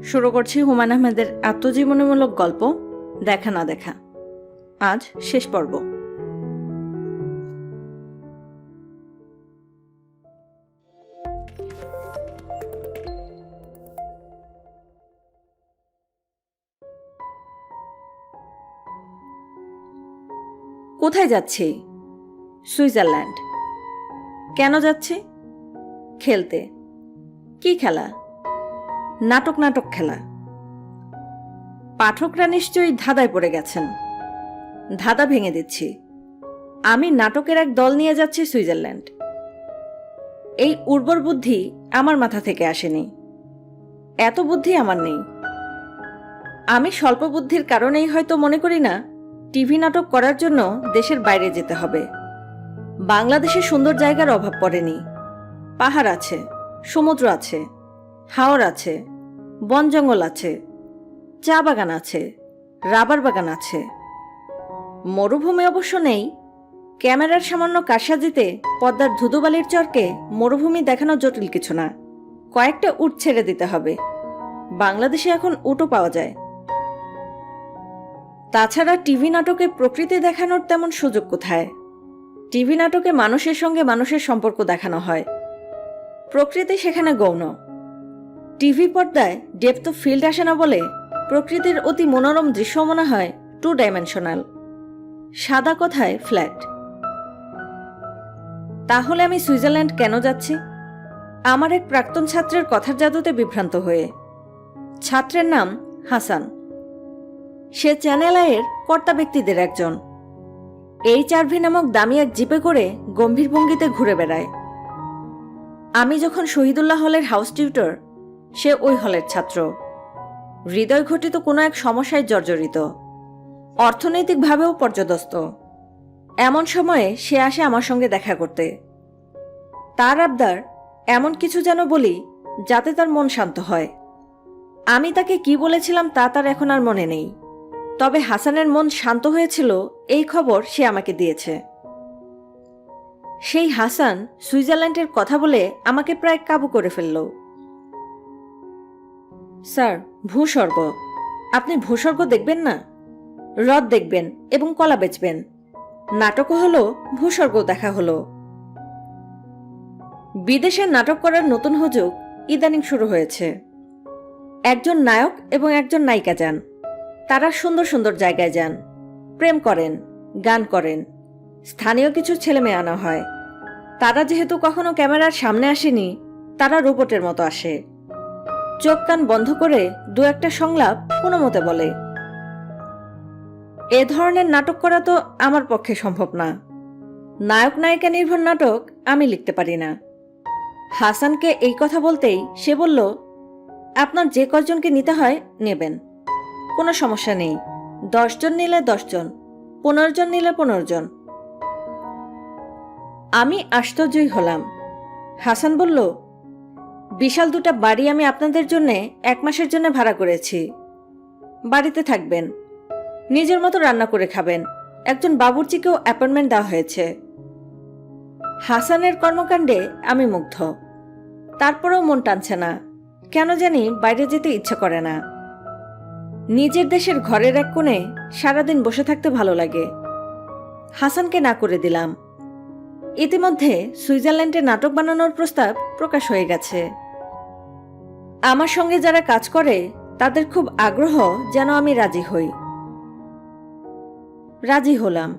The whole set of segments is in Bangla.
শুরু করছি হুমায়ূন আহমেদের আত্মজীবনীমূলক গল্প দেখা না দেখা। আজ শেষ পর্ব। কোথায় যাচ্ছি? সুইজারল্যান্ড। কেন যাচ্ছি? খেলতে। কি খেলা? নাটক খেলা। পাঠকরা নিশ্চয়ই ধাঁধায় পড়ে গেছেন। ধাঁধা ভেঙে দিচ্ছি। আমি নাটকের এক দল নিয়ে যাচ্ছি সুইজারল্যান্ড। এই উর্বর বুদ্ধি আমার মাথা থেকে আসেনি। এত বুদ্ধি আমার নেই। আমি স্বল্প বুদ্ধির কারণেই হয়তো মনে করি না টিভি নাটক করার জন্য দেশের বাইরে যেতে হবে। বাংলাদেশে সুন্দর জায়গার অভাব পড়েনি। পাহাড় আছে, সমুদ্র আছে, হাওর আছে, বন জঙ্গল আছে, চা বাগান আছে, রাবার বাগান আছে। মরুভূমি অবশ্য নেই। ক্যামেরার সামান্য কারসাজিতে পদ্মার ধুধুবালির চরকে মরুভূমি দেখানো জটিল কিছু না। কয়েকটা উট ছেড়ে দিতে হবে। বাংলাদেশে এখন উটও পাওয়া যায়। তাছাড়া টিভি নাটকে প্রকৃতি দেখানোর তেমন সুযোগ কোথায়? টিভি নাটকে মানুষের সঙ্গে মানুষের সম্পর্ক দেখানো হয়। প্রকৃতি সেখানে গৌণ। টিভি পর্দায় ডেপথ অফ ফিল্ড আসে না বলে প্রকৃতির অতি মনোরম দৃশ্য মনে হয় 2 ডাইমেনশনাল। সাদা কথায় ফ্ল্যাট। তাহলে আমি সুইজারল্যান্ড কেন যাচ্ছি? আমার এক প্রাক্তন ছাত্রের কথার জাদুতে বিভ্রান্ত হয়ে। ছাত্রের নাম হাসান। সে চ্যানেল আইয়ের কর্তা ব্যক্তিদের একজন। HRV নামক দামি এক জিপে করে গম্ভীর ভঙ্গিতে ঘুরে বেড়ায়। আমি যখন শহীদুল্লাহ হলের হাউস টিউটর, সে ওই হলের ছাত্র। হৃদয় ঘটিত কোনো এক সমস্যায় জর্জরিত, অর্থনৈতিকভাবেও পর্যদস্ত। এমন সময়ে সে আসে আমার সঙ্গে দেখা করতে। তার আবদার এমন কিছু যেন বলি যাতে তার মন শান্ত হয়। আমি তাকে কি বলেছিলাম তা তার এখন আর মনে নেই। তবে হাসানের মন শান্ত হয়েছিল এই খবর সে আমাকে দিয়েছে। সেই হাসান সুইজারল্যান্ডের কথা বলে আমাকে প্রায় কাবু করে ফেলল। স্যার, ভূস্বর্গ। আপনি ভূস্বর্গ দেখবেন না? হ্রদ দেখবেন এবং কলা বেচবেন। নাটকও হলো, ভূস্বর্গ দেখা হলো। বিদেশে নাটক করার নতুন হুজুগ ইদানিং শুরু হয়েছে। একজন নায়ক এবং একজন নায়িকা যান। তারা সুন্দর সুন্দর জায়গায় যান, প্রেম করেন, গান করেন। স্থানীয় কিছু ছেলে মেয়ে আনা হয়। তারা যেহেতু কখনো ক্যামেরার সামনে আসেনি, তারা রোবটের মতো আসে। চোখ কান বন্ধ করে দু একটা সংলাপ কোনো মতে বলে। এ ধরনের নাটক করা তো আমার পক্ষে সম্ভব না। নায়ক নায়িকা নির্ভর নাটক আমি লিখতে পারি না। হাসানকে এই কথা বলতেই সে বলল, আপনার যে কয়জনকে নিতে হয় নেবেন, কোনো সমস্যা নেই। 10 জন নিলে 10 জন, 15 জন নিলে 15 জন। আমি আশ্চর্যই হলাম। হাসান বলল, বিশাল 2টা বাড়ি আমি আপনাদের জন্য 1 মাসের জন্য ভাড়া করেছি। বাড়িতে থাকবেন, নিজের মতো রান্না করে খাবেন। একজন বাবুর্চিকেও অ্যাপয়েন্টমেন্ট দেওয়া হয়েছে। হাসানের কর্মকাণ্ডে আমি মুগ্ধ। তারপরেও মন টানছে না। কেন জানি বাইরে যেতে ইচ্ছা করে না। নিজের দেশের ঘরের এক কোণে সারাদিন বসে থাকতে ভালো লাগে। হাসানকে না করে দিলাম। ইতিমধ্যে সুইজারল্যান্ডে নাটক বানানোর প্রস্তাব প্রকাশ হয়ে গেছে। আমার সঙ্গে যারা কাজ করে তাদের খুব আগ্রহ যেন আমি রাজি হই। রাজি হলাম।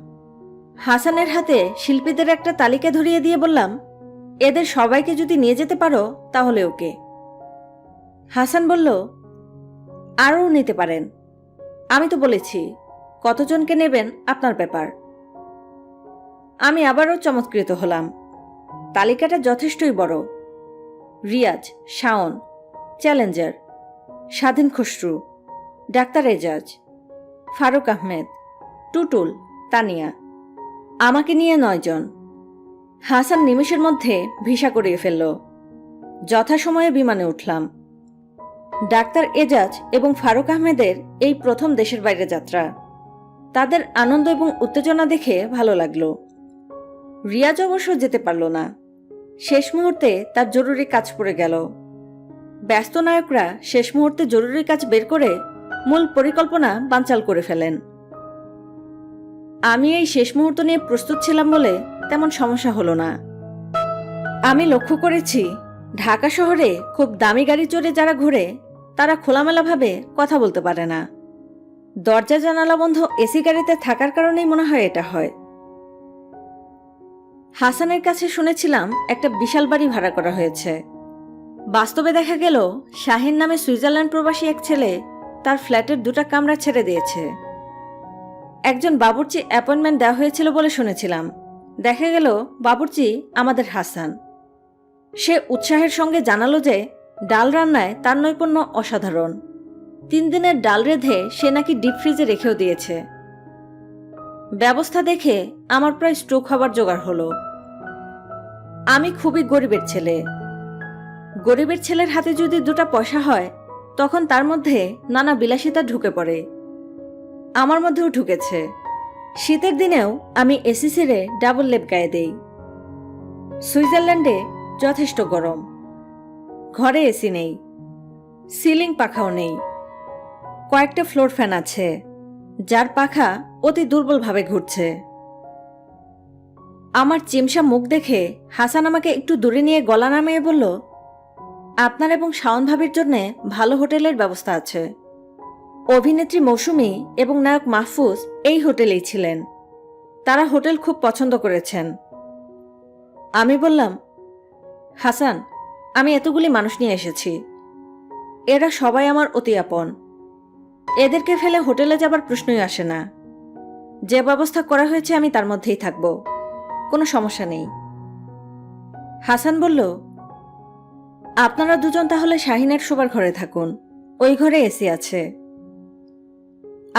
হাসানের হাতে শিল্পীদের একটা তালিকা ধরিয়ে দিয়ে বললাম, এদের সবাইকে যদি নিয়ে যেতে পারো তাহলে ওকে। হাসান বলল, আরও নিতে পারেন। আমি তো বলেছি, কতজনকে নেবেন আপনার ব্যাপার। আমি আবারও চমৎকৃত হলাম। তালিকাটা যথেষ্টই বড়। রিয়াজ, শাওন, চ্যালেঞ্জার, স্বাধীন খসরু, ডাক্তার এজাজ, ফারুক আহমেদ, টুটুল, তানিয়া। আমাকে নিয়ে 9 জন। হাসান নিমেষের মধ্যে ভিসা করিয়ে ফেলল। যথাসময়ে বিমানে উঠলাম। ডাক্তার এজাজ এবং ফারুক আহমেদের এই প্রথম দেশের বাইরে যাত্রা। তাদের আনন্দ এবং উত্তেজনা দেখে ভালো লাগলো। রিয়াজ অবশ্য যেতে পারল না। শেষ মুহূর্তে তার জরুরি কাজ পড়ে গেল। ব্যস্ত নায়করা শেষ মুহূর্তে জরুরি কাজ বের করে মূল পরিকল্পনা বানচাল করে ফেলেন। আমি এই শেষ মুহূর্ত নিয়ে প্রস্তুত ছিলাম বলে তেমন সমস্যা হলো না। আমি লক্ষ্য করেছি ঢাকা শহরে খুব দামি গাড়ি চড়ে যারা ঘুরে তারা খোলামেলাভাবে কথা বলতে পারে না। দরজা জানালা বন্ধ এসি গাড়িতে থাকার কারণেই মনে হয় এটা হয়। হাসানের কাছে শুনেছিলাম একটা বিশাল বাড়ি ভাড়া করা হয়েছে। বাস্তবে দেখা গেল শাহিন নামে সুইজারল্যান্ড প্রবাসী এক ছেলে তার ফ্ল্যাটের 2টা কামরা ছেড়ে দিয়েছে। একজন বাবুর্চি অ্যাপয়েন্টমেন্ট দেওয়া হয়েছিল বলে শুনেছিলাম। দেখা গেল বাবুর্চি আমাদের হাসান। সে উৎসাহের সঙ্গে জানালো যে ডাল রান্নায় তার নৈপুণ্য অসাধারণ। 3 দিনের ডাল রেঁধে সে নাকি ডিপ ফ্রিজে রেখেও দিয়েছে। ব্যবস্থা দেখে আমার প্রায় স্ট্রোক হবার জোগাড় হলো। আমি খুবই গরিবের ছেলে। গরিবের ছেলের হাতে যদি 2টা পয়সা হয় তখন তার মধ্যে নানা বিলাসিতা ঢুকে পড়ে। আমার মধ্যেও ঢুকেছে। শীতের দিনেও আমি এসি ছেড়ে ডাবল লেপ গায়ে দেই। সুইজারল্যান্ডে যথেষ্ট গরম। ঘরে এসি নেই, সিলিং পাখাও নেই। কয়েকটা ফ্লোর ফ্যান আছে যার পাখা অতি দুর্বলভাবে ঘুরছে। আমার চিমসা মুখ দেখে হাসান আমাকে একটু দূরে নিয়ে গলা নামিয়ে বলল, আপনার এবং শাওন ভাবির জন্য ভালো হোটেলের ব্যবস্থা আছে। অভিনেত্রী মৌসুমী এবং নায়ক মাহফুজ এই হোটেলেই ছিলেন। তারা হোটেল খুব পছন্দ করেছেন। আমি বললাম, হাসান, আমি এতগুলি মানুষ নিয়ে এসেছি। এরা সবাই আমার অতি আপন। এদেরকে ফেলে হোটেলে যাবার প্রশ্নই আসে না। যে ব্যবস্থা করা হয়েছে আমি তার মধ্যেই থাকব, কোনো সমস্যা নেই। হাসান বলল, আপনারা দুজন তাহলে শাহিনের শোবার ঘরে থাকুন, ওই ঘরে এসি আছে।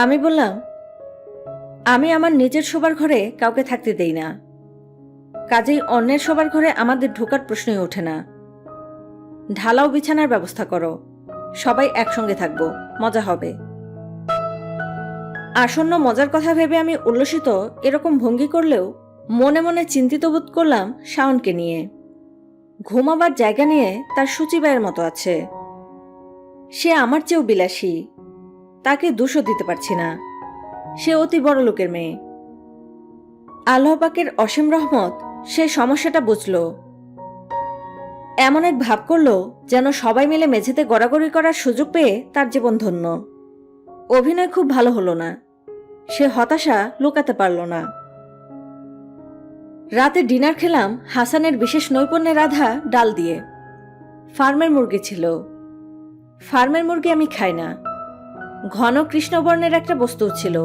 আমি বললাম, আমি আমার নিজের শোবার ঘরে কাউকে থাকতে দেই না, কাজেই অন্যের শোবার ঘরে আমাদের ঢোকার প্রশ্নই ওঠে না। ঢালাও বিছানার ব্যবস্থা করো, সবাই একসঙ্গে থাকবো, মজা হবে। আসন্ন মজার কথা ভেবে আমি উল্লসিত এরকম ভঙ্গি করলেও মনে মনে চিন্তিত বোধ করলাম শাওনকে নিয়ে। ঘুমাবার জায়গা নিয়ে তার সূচিবায়ের মতো আছে। সে আমার চেয়েও বিলাসী, তাকে দোষও দিতে পারছি না। সে অতি বড় লোকের মেয়ে। আল্লাহ পাকের অসীম রহমত সে সমস্যাটা বুঝল। এমন এক ভাব করল যেন সবাই মিলে মেঝেতে গড়াগড়ি করার সুযোগ পেয়ে তার জীবন ধন্য। অভিনয় খুব ভালো হলো না। সে হতাশা লুকাতে পারল না। রাতে ডিনার খেলাম হাসানের বিশেষ নৈপুণ্যে রাধা ডাল দিয়ে। ফার্মের মুরগি ছিল। ফার্মের মুরগি আমি খাই না। ঘন কৃষ্ণবর্ণের একটা বস্তু ছিল।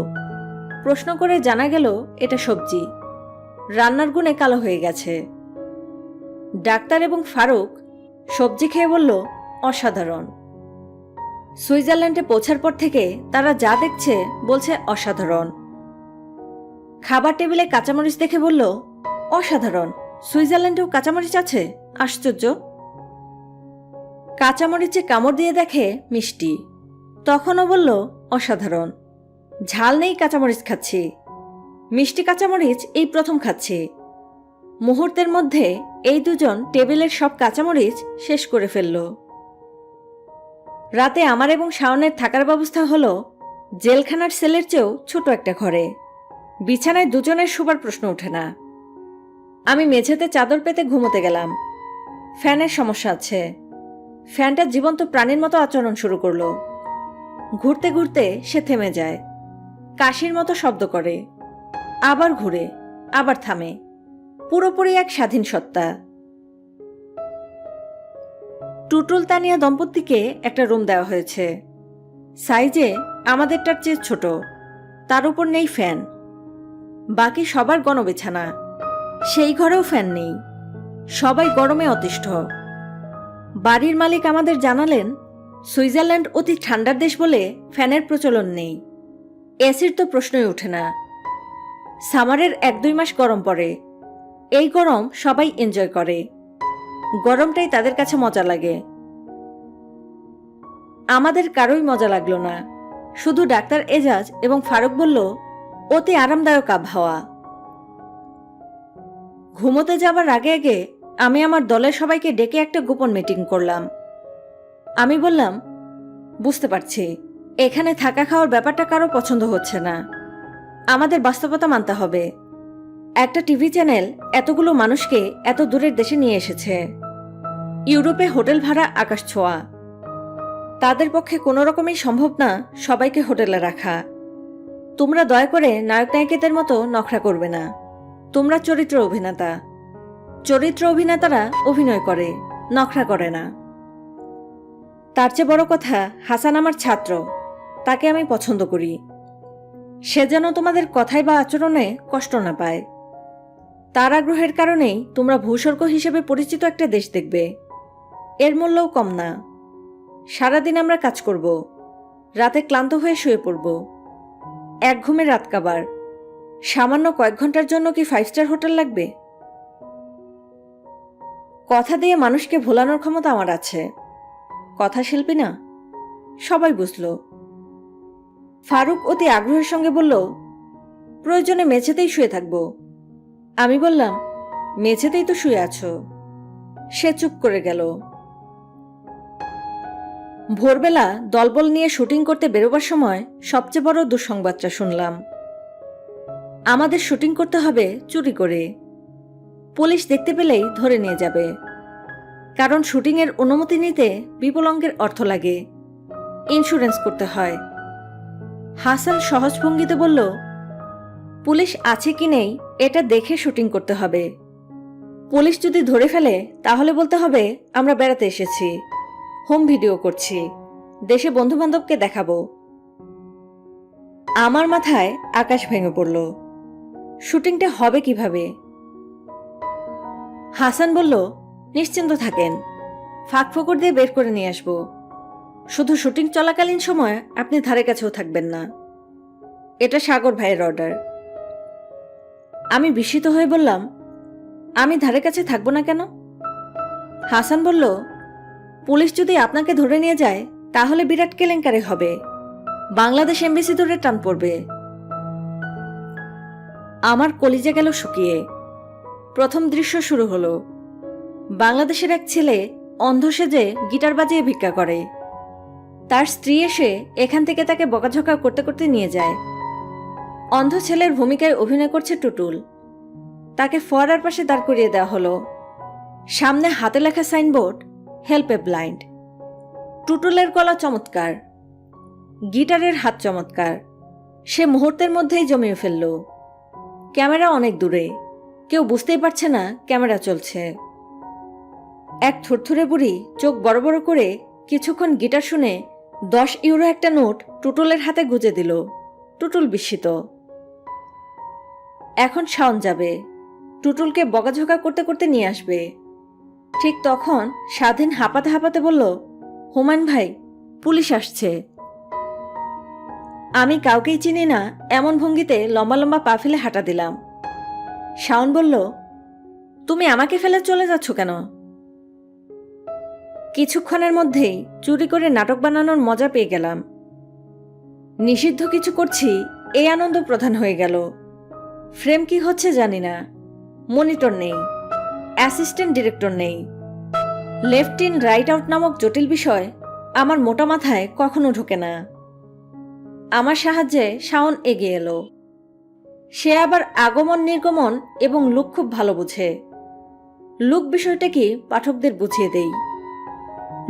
প্রশ্ন করে জানা গেল এটা সবজি। রান্নার গুণে কালো হয়ে গেছে। ডাক্তার এবং ফারুক সবজি খেয়ে বলল, অসাধারণ। সুইজারল্যান্ডে পৌঁছার পর থেকে তারা যা দেখছে বলছে অসাধারণ। খাবার টেবিলে কাঁচামরিচ দেখে বলল, অসাধারণ, সুইজারল্যান্ডেও কাঁচামরিচ আছে, আশ্চর্য। কাঁচামরিচে কামড় দিয়ে দেখে মিষ্টি। তখনও বলল, অসাধারণ। ঝাল নেই কাঁচামরিচ খাচ্ছি। মিষ্টি কাঁচামরিচ এই প্রথম খাচ্ছি। মুহূর্তের মধ্যে এই দুজন টেবিলের সব কাঁচামরিচ শেষ করে ফেলল। রাতে আমার এবং শাওনের থাকার ব্যবস্থা হলো জেলখানার সেলের চেয়েও ছোট একটা ঘরে। বিছানায় দুজনের শোবার প্রশ্ন ওঠে না। আমি মেঝেতে চাদর পেতে ঘুমোতে গেলাম। ফ্যানের সমস্যা আছে। ফ্যানটা জীবন্ত প্রাণীর মতো আচরণ শুরু করলো। ঘুরতে ঘুরতে সে থেমে যায়, কাশির মতো শব্দ করে, আবার ঘুরে, আবার থামে। পুরোপুরি এক স্বাধীন সত্তা। টুটুল তানিয়া দম্পতিকে একটা রুম দেওয়া হয়েছে। সাইজে আমাদেরটার চেয়ে ছোট। তার উপর নেই ফ্যান। বাকি সবার গণবিছানা। সেই ঘরেও ফ্যান নেই। সবাই গরমে অতিষ্ঠ। বাড়ির মালিক আমাদের জানালেন, সুইজারল্যান্ড অতি ঠান্ডার দেশ বলে ফ্যানের প্রচলন নেই। এসির তো প্রশ্নই ওঠে না। সামারের 1-2 মাস গরম পড়ে। এই গরম সবাই এনজয় করে। গরমটাই তাদের কাছে মজা লাগে। আমাদের কারোই মজা লাগলো না। শুধু ডাক্তার এজাজ এবং ফারুক বলল, অতি আরামদায়ক আবহাওয়া। ঘুমোতে যাবার আগে আগে আমি আমার দলের সবাইকে ডেকে একটা গোপন মিটিং করলাম। আমি বললাম, বুঝতে পারছি এখানে থাকা খাওয়ার ব্যাপারটা কারো পছন্দ হচ্ছে না। আমাদের বাস্তবতা মানতে হবে। একটা টিভি চ্যানেল এতগুলো মানুষকে এত দূরের দেশে নিয়ে এসেছে। ইউরোপে হোটেল ভাড়া আকাশ ছোঁয়া। তাদের পক্ষে কোনো রকমই সম্ভব না সবাইকে হোটেলে রাখা। তোমরা দয়া করে নায়ক নায়িকাদের মতো নখরা করবে না। তোমরা চরিত্র অভিনেতা। চরিত্র অভিনেতারা অভিনয় করে, নখরা করে না। তার চেয়ে বড় কথা, হাসান আমার ছাত্র, তাকে আমি পছন্দ করি। সে যেন তোমাদের কথায় বা আচরণে কষ্ট না পায়। তার আগ্রহের কারণেই তোমরা ভূস্বর্গ হিসেবে পরিচিত একটা দেশ দেখবে। এর মূল্যও কম না। সারাদিন আমরা কাজ করব, রাতে ক্লান্ত হয়ে শুয়ে পড়ব, এক ঘুমে রাত কাবার। সামান্য কয়েক ঘন্টার জন্য কি 5 স্টার হোটেল লাগবে? কথা দিয়ে মানুষকে ভোলানোর ক্ষমতা আমার আছে। কথা শিল্পী না? সবাই বুঝল। ফারুক অতি আগ্রহের সঙ্গে বলল, প্রয়োজনে মেঝেতেই শুয়ে থাকব। আমি বললাম, মেঝেতেই তো শুয়ে আছো। সে চুপ করে গেল। ভোরবেলা দলবল নিয়ে শুটিং করতে বেরোবার সময় সবচেয়ে বড় দুঃসংবাদটা শুনলাম। আমাদের শুটিং করতে হবে চুরি করে। পুলিশ দেখতে পেলেই ধরে নিয়ে যাবে। কারণ শুটিংয়ের অনুমতি নিতে বিপুল অঙ্কের অর্থ লাগে, ইন্স্যুরেন্স করতে হয়। হাসান সহজ ভঙ্গিতে বলল, পুলিশ আছে কি নেই এটা দেখে শুটিং করতে হবে। পুলিশ যদি ধরে ফেলে তাহলে বলতে হবে আমরা বেড়াতে এসেছি, হোম ভিডিও করছি, দেশে বন্ধুবান্ধবকে দেখাবো। আমার মাথায় আকাশ ভেঙে পড়ল। শুটিংটা হবে কিভাবে? হাসান বলল, নিশ্চিন্ত থাকেন, ফাঁক ফোকর দিয়ে বের করে নিয়ে আসবো। শুধু শুটিং চলাকালীন সময় আপনি ধারে কাছেও থাকবেন না। এটা সাগর ভাইয়ের অর্ডার। আমি বিস্মিত হয়ে বললাম, আমি ধারে কাছে থাকবো না কেন? হাসান বলল, পুলিশ যদি আপনাকে ধরে নিয়ে যায় তাহলে বিরাট কেলেঙ্কারি হবে। বাংলাদেশ এমবেসি ধরে টান পড়বে। আমার কলিজা গেল শুকিয়ে। প্রথম দৃশ্য শুরু হলো। বাংলাদেশের এক ছেলে অন্ধ সেজে গিটার বাজিয়ে ভিক্ষা করে। তার স্ত্রী এসে এখান থেকে তাকে বকাঝকা করতে করতে নিয়ে যায়। অন্ধ ছেলের ভূমিকায় অভিনয় করছে টুটুল। তাকে ফোয়ারার পাশে দাঁড় করিয়ে দেওয়া হলো। সামনে হাতে লেখা সাইনবোর্ড, হেল্প এ ব্লাইন্ড। টুটুলের গলা চমৎকার, গিটারের হাত চমৎকার। সে মুহূর্তের মধ্যেই জমিয়ে ফেলল। ক্যামেরা অনেক দূরে, কেউ বুঝতেই পারছে না ক্যামেরা চলছে। এক থুরথুরে বুড়ি চোখ বড় বড় করে কিছুক্ষণ গিটার শুনে 10 ইউরো একটা নোট টুটুলের হাতে গুজে দিল। টুটুল বিস্মিত। এখন শাওন যাবে, টুটুলকে বকাঝকা করতে করতে নিয়ে আসবে। ঠিক তখন স্বাধীন হাঁপাতে হাঁপাতে বলল, হুমায়ুন ভাই, পুলিশ আসছে। আমি কাউকেই চিনি না এমন ভঙ্গিতে লম্বা লম্বা পা ফেলে হাঁটা দিলাম। শাওন বলল, তুমি আমাকে ফেলে চলে যাচ্ছ কেন? কিছুক্ষণের মধ্যেই চুরি করে নাটক বানানোর মজা পেয়ে গেলাম। নিষিদ্ধ কিছু করছি এই আনন্দ প্রধান হয়ে গেল। ফ্রেম কি হচ্ছে জানি না, মনিটর নেই, অ্যাসিস্ট্যান্ট ডিরেক্টর নেই। লেফট ইন রাইট আউট নামক জটিল বিষয় আমার মোটা মাথায় কখনো ঢোকে না। আমার সাহায্যে শাওন এগিয়ে এলো। সে আবার আগমন নির্গমন এবং লুক খুব ভালো বুঝে। লুক বিষয়টা কি পাঠকদের বুঝিয়ে দেই।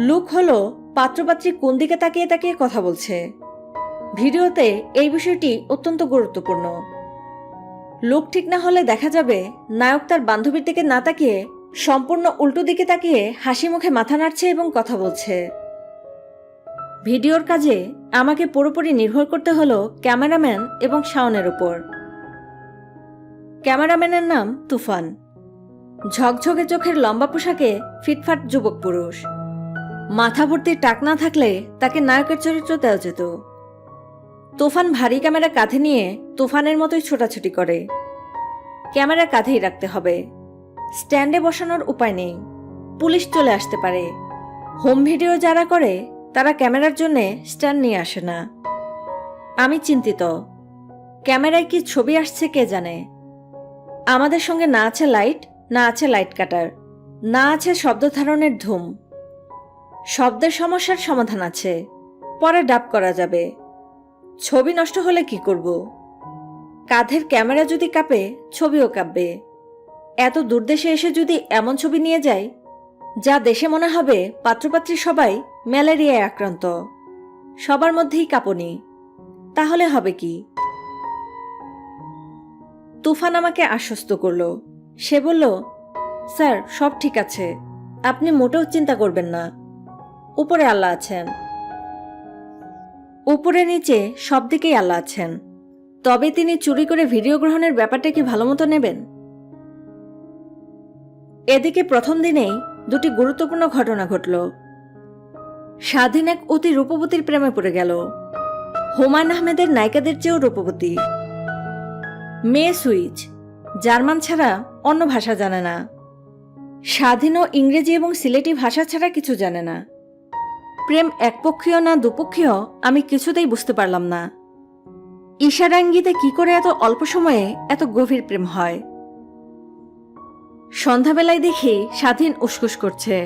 লুক হলো পাত্রপাত্রী কোন দিকে তাকিয়ে তাকিয়ে কথা বলছে। ভিডিওতে এই বিষয়টি অত্যন্ত গুরুত্বপূর্ণ। লুক ঠিক না হলে দেখা যাবে নায়ক তার বান্ধবীর দিকে না তাকিয়ে সম্পূর্ণ উল্টো দিকে তাকিয়ে হাসি মুখে মাথা নাড়ছে এবং কথা বলছে। ভিডিওর কাজে আমাকে পুরোপুরি নির্ভর করতে হলো ক্যামেরাম্যান এবং শাওনের উপর। ক্যামেরাম্যানের নাম তুফান। ঝকঝকে চোখের লম্বা পোশাকে ফিটফাট যুবক পুরুষ। মাথা ভর্তি টাক না থাকলে তাকে নায়কের চরিত্র দেওয়া যেত। তুফান ভারী ক্যামেরা কাঁধে নিয়ে তুফানের মতোই ছোটাছুটি করে। ক্যামেরা কাঁধেই রাখতে হবে, স্ট্যান্ডে বসানোর উপায় নেই, পুলিশ চলে আসতে পারে। হোম ভিডিও যারা করে তারা ক্যামেরার জন্য স্ট্যান্ড নিয়ে আসে না। আমি চিন্তিত, ক্যামেরায় কি ছবি আসছে কে জানে। আমাদের সঙ্গে না আছে লাইট, না আছে লাইট কাটার, না আছে শব্দ ধারণের ধুম। শব্দের সমস্যার সমাধান আছে, পরে ডাব করা যাবে। ছবি নষ্ট হলে কি করব? কাঁধের ক্যামেরা যদি কাঁপে, ছবিও কাঁপবে। এত দূরদেশে এসে যদি এমন ছবি নিয়ে যাই যা দেশে মনে হবে পাত্রপাত্রী সবাই ম্যালেরিয়ায় আক্রান্ত, সবার মধ্যেই কাঁপুনি, তাহলে হবে কি? তুফান আমাকে আশ্বস্ত করল। সে বলল, স্যার, সব ঠিক আছে, আপনি মোটেও চিন্তা করবেন না, উপরে আল্লাহ আছেন। উপরে নিচে সব দিকেই আল্লাহ আছেন, তবে তিনি চুরি করে ভিডিও গ্রহণের ব্যাপারটা কি ভালো মতো নেবেন? এদিকে প্রথম দিনেই দুটি গুরুত্বপূর্ণ ঘটনা ঘটল। স্বাধীন এক অতি রূপবতীর প্রেমে পড়ে গেল, হুমায়ুন আহমেদের নায়িকাদের চেয়েও রূপবতী। মেয়ে সুইচ, জার্মান ছাড়া অন্য ভাষা জানে না। স্বাধীনও ইংরেজি এবং সিলেটি ভাষা ছাড়া কিছু জানে না। প্রেম একপক্ষীয় না দুপক্ষীয় আমি কিছুতেই বুঝতে পারলাম না। ইশারা ইঙ্গিতে কি করে এত অল্প সময়ে এত গভীর প্রেম হয়? সন্ধ্যাবেলায় দেখি স্বাধীন উসকুস করছে।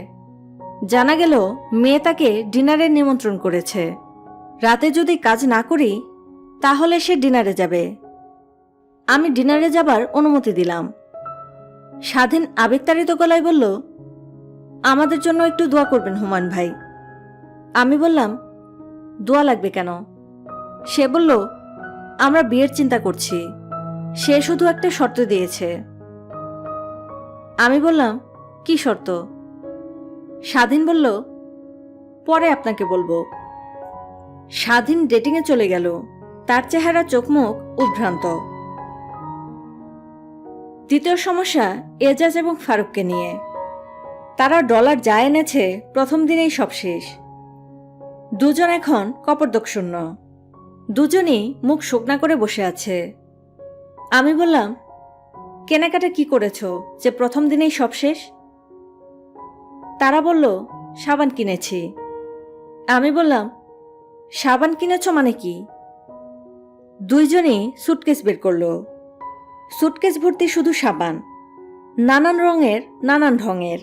জানা গেল মেয়ে তাকে ডিনারের নিমন্ত্রণ করেছে। রাতে যদি কাজ না করি তাহলে সে ডিনারে যাবে। আমি ডিনারে যাবার অনুমতি দিলাম। স্বাধীন আবেগতাড়িত গলায় বলল, আমাদের জন্য একটু দোয়া করবেন হুমায়ুন ভাই। আমি বললাম, দোয়া লাগবে কেন? সে বলল, আমরা বিয়ের চিন্তা করছি, সে শুধু একটা শর্ত দিয়েছে। আমি বললাম, কি শর্ত? স্বাধীন বলল, পরে আপনাকে বলবো। স্বাধীন ডেটিংয়ে চলে গেল। তার চেহারা চোখমুখ উদ্ভ্রান্ত। দ্বিতীয় সমস্যা এজাজ এবং ফারুককে নিয়ে। তারা ডলার যা এনেছে প্রথম দিনেই সব শেষ। দুজন এখন কপর্দকশূন্য, দুজনই মুখ শুকনা করে বসে আছে। আমি বললাম, কেনাকাটা কি করেছ যে প্রথম দিনেই সব শেষ? তারা বলল, সাবান কিনেছি। আমি বললাম, সাবান কিনেছ মানে কি? দুইজনই সুটকেস বের করলো। সুটকেস ভর্তি শুধু সাবান, নানান রঙের, নানান ঢঙের।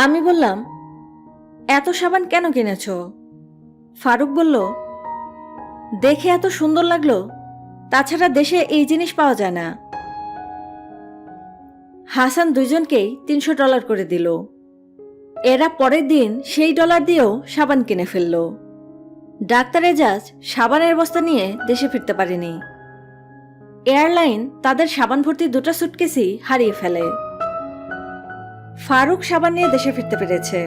আমি বললাম, এত সাবান কেন কিনেছ? ফারুক বলল, দেখে এত সুন্দর লাগলো, তাছাড়া দেশে এই জিনিস পাওয়া যায় না। হাসান দুইজনকেই $300 করে দিল। এরা পরের দিন সেই ডলার দিয়েও সাবান কিনে ফেলল। ডাক্তার এজাজ সাবানের বস্তা নিয়ে দেশে ফিরতে পারেনি। এয়ারলাইন তাদের সাবান ভর্তি 2টা সুটকেসই হারিয়ে ফেলে। ফারুক সাবান নিয়ে দেশে ফিরতে পেরেছে।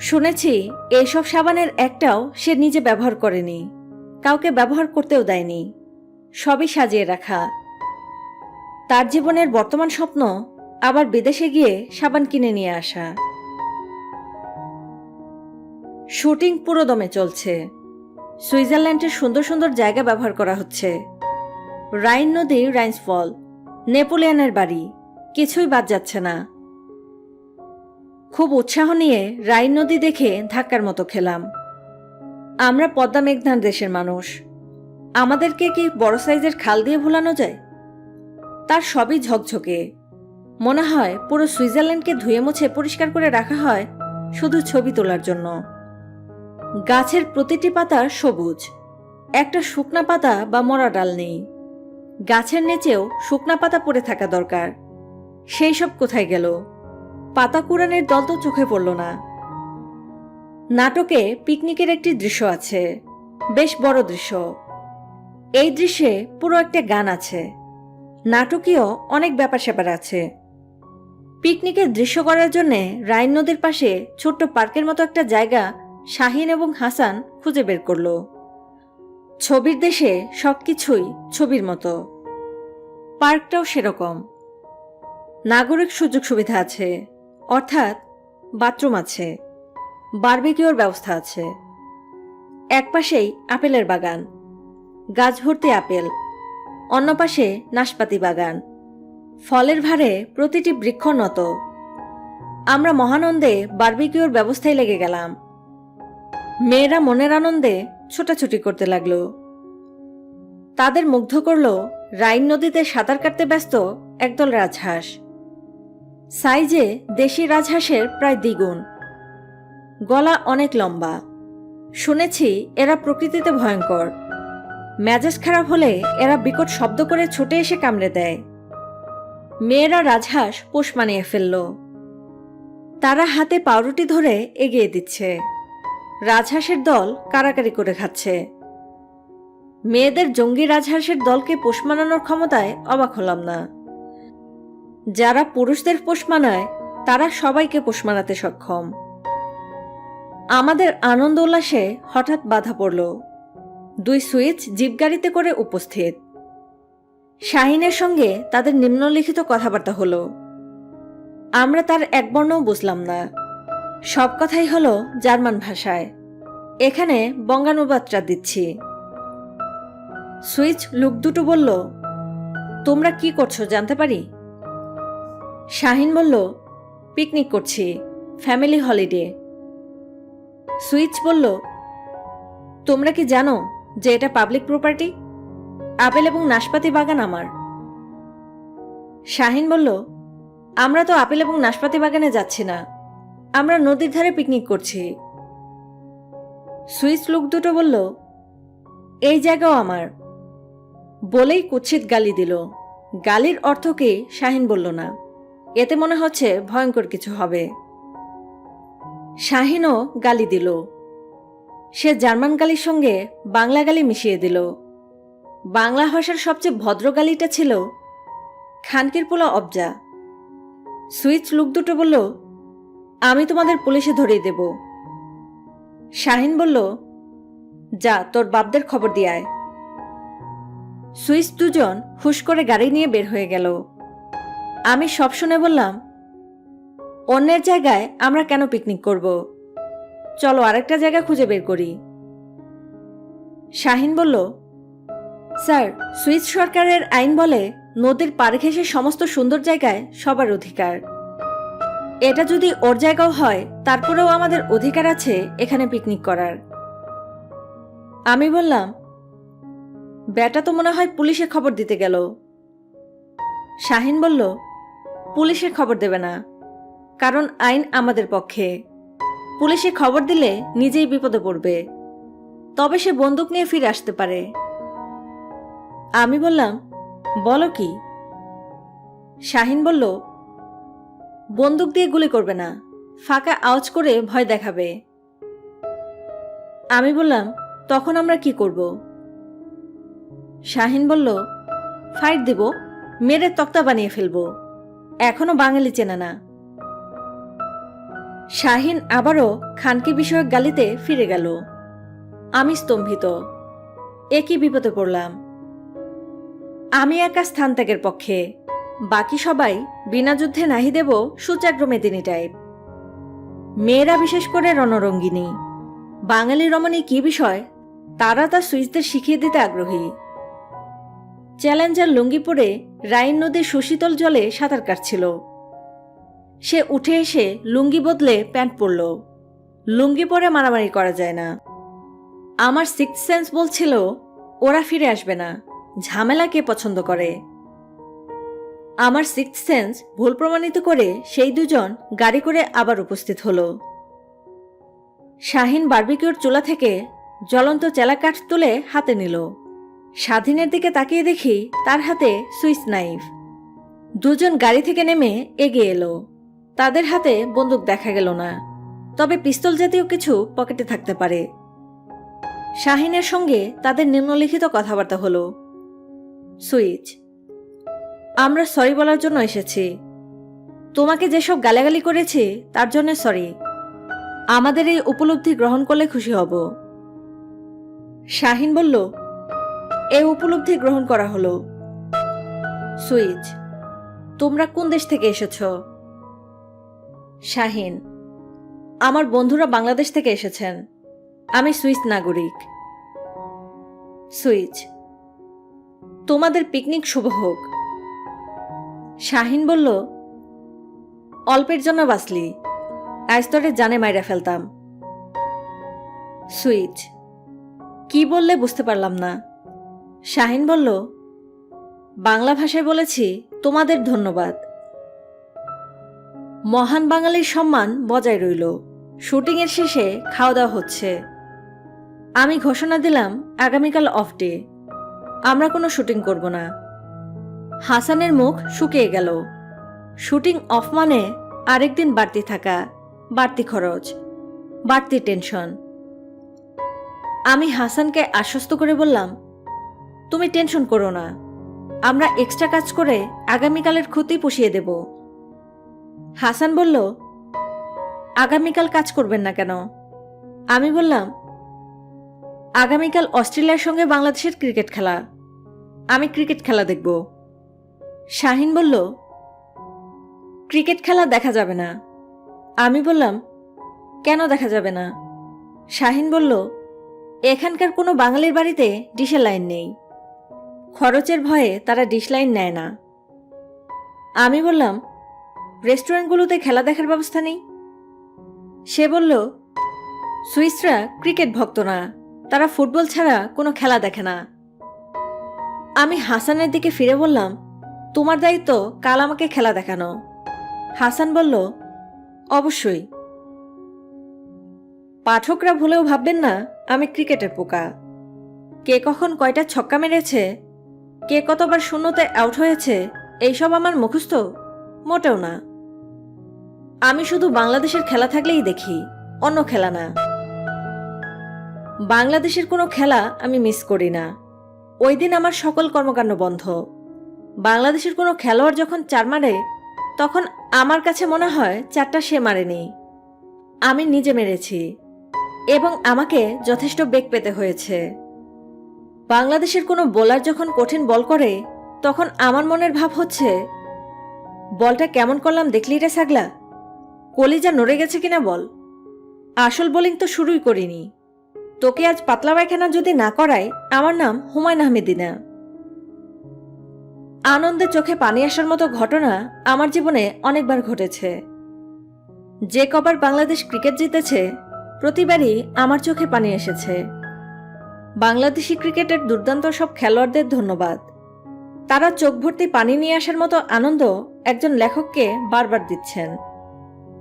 শুনেছি এইসব সাবানের একটাও সে নিজে ব্যবহার করেনি, কাউকে ব্যবহার করতেও দেয়নি, সবই সাজিয়ে রাখা। তার জীবনের বর্তমান স্বপ্ন আবার বিদেশে গিয়ে সাবান কিনে নিয়ে আসা। শুটিং পুরোদমে চলছে। সুইজারল্যান্ডের সুন্দর সুন্দর জায়গা ব্যবহার করা হচ্ছে। রাইন নদী, রাইন্সফল, নেপোলিয়নের বাড়ি, কিছুই বাদ যাচ্ছে না। খুব উৎসাহ নিয়ে রাইন নদী দেখে ধাক্কার মতো খেলাম। আমরা পদ্মা মেঘনার দেশের মানুষ, আমাদেরকে কি বড় সাইজের খাল দিয়ে ভুলানো যায়? তার সবই ঝকঝকে, মনে হয় পুরো সুইজারল্যান্ডকে ধুয়ে মুছে পরিষ্কার করে রাখা হয় শুধু ছবি তোলার জন্য। গাছের প্রতিটি পাতা সবুজ, একটা শুকনা পাতা বা মরা ডাল নেই। গাছের নিচেও শুকনা পাতা পড়ে থাকা দরকার, সেই সব কোথায় গেল? পাতা কুড়ানের দল তো চোখে পড়ল না। নাটকে পিকনিকের একটি দৃশ্য আছে, বেশ বড় দৃশ্য। এই দৃশ্যে পুরো একটা গান আছে, নাটকীয় অনেক ব্যাপার স্যাপার আছে। পিকনিকের দৃশ্য করার জন্য রাইন নদীর পাশে ছোট্ট পার্কের মতো একটা জায়গা শাহিন এবং হাসান খুঁজে বের করল। ছবির দেশে সবকিছুই ছবির মতো, পার্কটাও সেরকম। নাগরিক সুযোগ সুবিধা আছে, অর্থাৎ বাথরুম আছে, বারবিকিউর ব্যবস্থা আছে। একপাশেই আপেলের বাগান, গাছ ভর্তি আপেল, অন্য পাশে নাশপাতি বাগান, ফলের ভারে প্রতিটি বৃক্ষ নত। আমরা মহানন্দে বারবিকিউর ব্যবস্থায় লেগে গেলাম। মেয়েরা মনের আনন্দে ছোটাছুটি করতে লাগলো। তাদের মুগ্ধ করল রাইন নদীতে সাঁতার কাটতে ব্যস্ত একদল রাজহাঁস, সাইজে দেশি রাজহাঁসের প্রায় দ্বিগুণ, গলা অনেক লম্বা। শুনেছি এরা প্রকৃতিতে ভয়ঙ্কর। মেজাজ খারাপ হলে এরা বিকট শব্দ করে ছুটে এসে কামড়ে দেয়। মেয়েরা রাজহাঁস পোষ মানিয়ে ফেলল। তারা হাতে পাউরুটি ধরে এগিয়ে দিচ্ছে। রাজহাঁসের দল কারাকারি করে খাচ্ছে। মেয়েদের জঙ্গি রাজহাঁসের দলকে পোষ মানানোর ক্ষমতায় অবাক হলাম না। যারা পুরুষদের পোষ মানায় তারা সবাইকে পোষ মানাতে সক্ষম। আমাদের আনন্দ উল্লাসে হঠাৎ বাধা পড়ল। 2 সুইচ জিপ গাড়িতে করে উপস্থিত। শাহিনের সঙ্গে তাদের নিম্নলিখিত কথাবার্তা হলো। আমরা তার এক বর্ণও বুঝলাম না। সব কথাই হলো জার্মান ভাষায়। এখানে বঙ্গানুবাদটা দিচ্ছি। সুইচ লোক দুটো বলল, তোমরা কি করছো জানতে পারি? শাহিন বলল, পিকনিক করছি, ফ্যামিলি হলিডে। সুইচ বলল, তোমরা কি জানো যে এটা পাবলিক প্রপার্টি? আপেল এবং নাশপাতি বাগান আমার। শাহিন বলল, আমরা তো আপেল এবং নাশপাতি বাগানে যাচ্ছি না, আমরা নদীর ধারে পিকনিক করছি। সুইচ লোক দুটো বলল, এই জায়গাও আমার। বলেই কুৎসিত গালি দিল। গালির অর্থ কি শাহিন বলল না। এতে মনে হচ্ছে ভয়ঙ্কর কিছু হবে। শাহিনও গালি দিল। সে জার্মান গালির সঙ্গে বাংলা গালি মিশিয়ে দিল। বাংলা ভাষার সবচেয়ে ভদ্র গালিটা ছিল, খানকির পোলা অবজা। সুইচ লোক দুটো বলল, আমি তোমাদের পুলিশে ধরিয়ে দেব। শাহিন বলল, যা তোর বাপদের খবর দিয়ে আয়। সুইচ দুজন হুশ করে গাড়ি নিয়ে বের হয়ে গেল। আমি সব শুনে বললাম, অন্যের জায়গায় আমরা কেন পিকনিক করব? চলো আরেকটা জায়গা খুঁজে বের করি। শাহিন বলল, স্যার, সুইস সরকারের আইন বলে নদীর পাড় ঘেঁষে সমস্ত সুন্দর জায়গায় সবার অধিকার। এটা যদি ওর জায়গাও হয় তারপরেও আমাদের অধিকার আছে এখানে পিকনিক করার। আমি বললাম, বেটা তো মনে হয় পুলিশে খবর দিতে গেল। শাহিন বলল, পুলিশে খবর দেবে না, কারণ আইন আমাদের পক্ষে। পুলিশে খবর দিলে নিজেই বিপদে পড়বে, তবে সে বন্দুক নিয়ে ফিরে আসতে পারে। আমি বললাম, বলো কি? শাহিন বলল, বন্দুক দিয়ে গুলি করবে না, ফাঁকা আওয়াজ করে ভয় দেখাবে। আমি বললাম, তখন আমরা কি করব? শাহিন বলল, ফাইট দেব, মেরে তক্তা বানিয়ে ফেলব, এখনো বাঙালি চেনে না। শাহিন আবারও খানকি বিষয়ক গালিতে ফিরে গেল। আমি স্তম্ভিত। একই বিপদে পড়লাম। আমি একা স্থান ত্যাগের পক্ষে, বাকি সবাই বিনা যুদ্ধে নাহি দেব সুচাগ্র মেদিনী টাইপ। মেয়েরা বিশেষ করে রণরঙ্গিনী। বাঙালি রমণী কি বিষয় তারা তা সুইসদের শিখিয়ে দিতে আগ্রহী। চ্যালেঞ্জার লুঙ্গি পরে রাইন নদীর সুশীতল জলে সাঁতার কাটছিল। সে উঠে এসে লুঙ্গি বদলে প্যান্ট পরল। লুঙ্গি পরে মারামারি করা যায় না। আমার সিক্স সেন্স বলছিল ওরা ফিরে আসবে না, ঝামেলা কে পছন্দ করে। আমার সিক্স সেন্স ভুল প্রমাণিত করে সেই দুজন গাড়ি করে আবার উপস্থিত হলো। শাহিন বারবিকিউর চুলা থেকে জ্বলন্ত চেলা কাঠ তুলে হাতে নিল। স্বাধীনের দিকে তাকিয়ে দেখি তার হাতে সুইস নাইফ। দুজন গাড়ি থেকে নেমে এগিয়ে এলো। তাদের হাতে বন্দুক দেখা গেল না, তবে পিস্তল জাতীয় কিছু পকেটে থাকতে পারে। শাহিনের সঙ্গে তাদের নিম্নলিখিত কথাবার্তা হলো। সুইচ, আমরা সরি বলার জন্য এসেছি। তোমাকে যেসব গালাগালি করেছি তার জন্য সরি। আমাদের এই উপলব্ধি গ্রহণ করলে খুশি হব। শাহিন বলল, এই উপলব্ধি গ্রহণ করা হলো। সুইচ, তোমরা কোন দেশ থেকে এসেছ? শাহিন, আমার বন্ধুরা বাংলাদেশ থেকে এসেছেন, আমি সুইস নাগরিক। সুইচ, তোমাদের পিকনিক শুভ হোক। শাহিন বলল, অল্পের জন্য বাঁচলি, আইস্তরে জানে মাইরা ফেলতাম। সুইচ, কি বললে বুঝতে পারলাম না। শাহিন বলল, বাংলা ভাষায় বলেছি তোমাদের ধন্যবাদ। মহান বাঙালির সম্মান বজায় রইল। শুটিংয়ের শেষে খাওয়া দাওয়া হচ্ছে। আমি ঘোষণা দিলাম আগামীকাল অফ ডে, আমরা কোনো শুটিং করব না। হাসানের মুখ শুকিয়ে গেল। শুটিং অফ মানে আরেকদিন বাড়তি থাকা, বাড়তি খরচ, বাড়তি টেনশন। আমি হাসানকে আশ্বস্ত করে বললাম, তুমি টেনশন করো না, আমরা এক্সট্রা কাজ করে আগামীকালের ক্ষতি পুষিয়ে দেব। হাসান বলল, আগামীকাল কাজ করবেন না কেন? আমি বললাম, আগামীকাল অস্ট্রেলিয়ার সঙ্গে বাংলাদেশের ক্রিকেট খেলা, আমি ক্রিকেট খেলা দেখব। শাহিন বলল, ক্রিকেট খেলা দেখা যাবে না। আমি বললাম, কেন দেখা যাবে না? শাহিন বলল, এখানকার কোনো বাঙালির বাড়িতে ডিশের লাইন নেই, খরচের ভয়ে তারা ডিশ লাইন নেয় না। আমি বললাম, রেস্টুরেন্টগুলোতে খেলা দেখার ব্যবস্থা নেই? সে বলল, সুইসরা ক্রিকেট ভক্ত না, তারা ফুটবল ছাড়া কোনো খেলা দেখে না। আমি হাসানের দিকে ফিরে বললাম, তোমার দায়িত্ব কাল আমাকে খেলা দেখানো। হাসান বলল, অবশ্যই। পাঠকরা ভুলেও ভাববেন না আমি ক্রিকেটের পোকা। কে কখন কয়টা ছক্কা মেরেছে, কে কতবার শূন্যতে আউট হয়েছে, এইসব আমার মুখস্থ মোটেও না। আমি শুধু বাংলাদেশের খেলা থাকলেই দেখি, অন্য খেলা না। বাংলাদেশের কোনো খেলা আমি মিস করি না। ওই দিন আমার সকল কর্মকাণ্ড বন্ধ। বাংলাদেশের কোনো খেলোয়াড় যখন 4 মারে, তখন আমার কাছে মনে হয় 4টা সে মারেনি, আমি নিজে মেরেছি, এবং আমাকে যথেষ্ট বেগ পেতে হয়েছে। বাংলাদেশের কোনো বোলার যখন কঠিন বল করে, তখন আমার মনের ভাব হচ্ছে, বলটা কেমন করলাম দেখলি রে ছাগলা, কলিজা নড়ে গেছে কিনা বল। আসল বোলিং তো শুরুই করিনি। তোকে আজ পাতলা পায়খানা যদি না করায়, আমার নাম হুমায়ুন আহমেদিনা। আনন্দে চোখে পানি আসার মতো ঘটনা আমার জীবনে অনেকবার ঘটেছে। যে কবার বাংলাদেশ ক্রিকেট জিতেছে, প্রতিবারই আমার চোখে পানি এসেছে। বাংলাদেশি ক্রিকেটের দুর্দান্ত সব খেলোয়াড়দের ধন্যবাদ। তারা চোখ ভর্তি পানি নিয়ে আসার মতো আনন্দ একজন লেখককে বারবার দিচ্ছেন।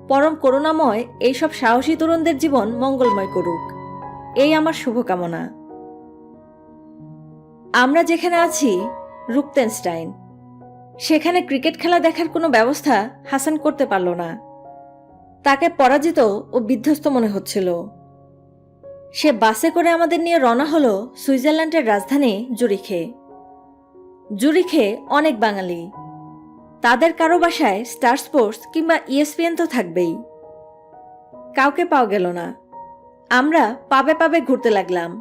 পরম করুণাময় এইসব সাহসী তরুণদের জীবন মঙ্গলময় করুক, এই আমার শুভকামনা। আমরা যেখানে আছি রুকতেনস্টাইন, সেখানে ক্রিকেট খেলা দেখার কোনো ব্যবস্থা হাসান করতে পারল না। তাকে পরাজিত ও বিধ্বস্ত মনে হচ্ছিল। সে বাসে করে আমাদের নিয়ে রওনা হলো সুইজারল্যান্ডের রাজধানী জুরিখে। জুরিখে অনেক বাঙালি, তাদের কারো বাসায় স্টার স্পোর্টস কিংবা ESPN তো থাকবেই। কাউকে পাওয়া গেল না। আমরা পাবে পাবে ঘুরতে লাগলাম।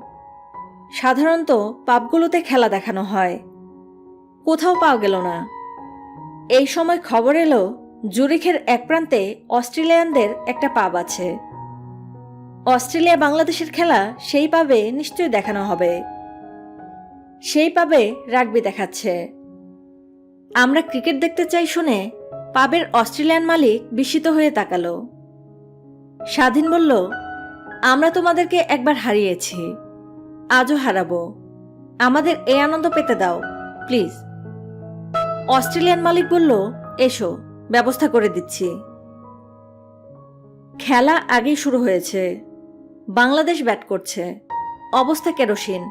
সাধারণত পাবগুলোতে খেলা দেখানো হয়, কোথাও পাওয়া গেল না। এই সময় খবর এলো জুরিখের এক প্রান্তে অস্ট্রেলিয়ানদের একটা পাব আছে। অস্ট্রেলিয়া বাংলাদেশের খেলা সেই পাবে নিশ্চয়ই দেখানো হবে। সেই পাবে রাগবি দেখাচ্ছে। আমরা ক্রিকেট দেখতে চাই শুনে পাবের অস্ট্রেলিয়ান মালিক বিস্মিত হয়ে তাকালো। স্বাধীন বলল, আমরা তোমাদেরকে একবার হারিয়েছি, আজও হারাবো, আমাদের এই আনন্দ পেতে দাও প্লিজ। অস্ট্রেলিয়ান মালিক বলল, এসো, ব্যবস্থা করে দিচ্ছি। খেলা আগেই শুরু হয়েছে। বাংলাদেশ ব্যাট করছে, অবস্থা কেরোসিন।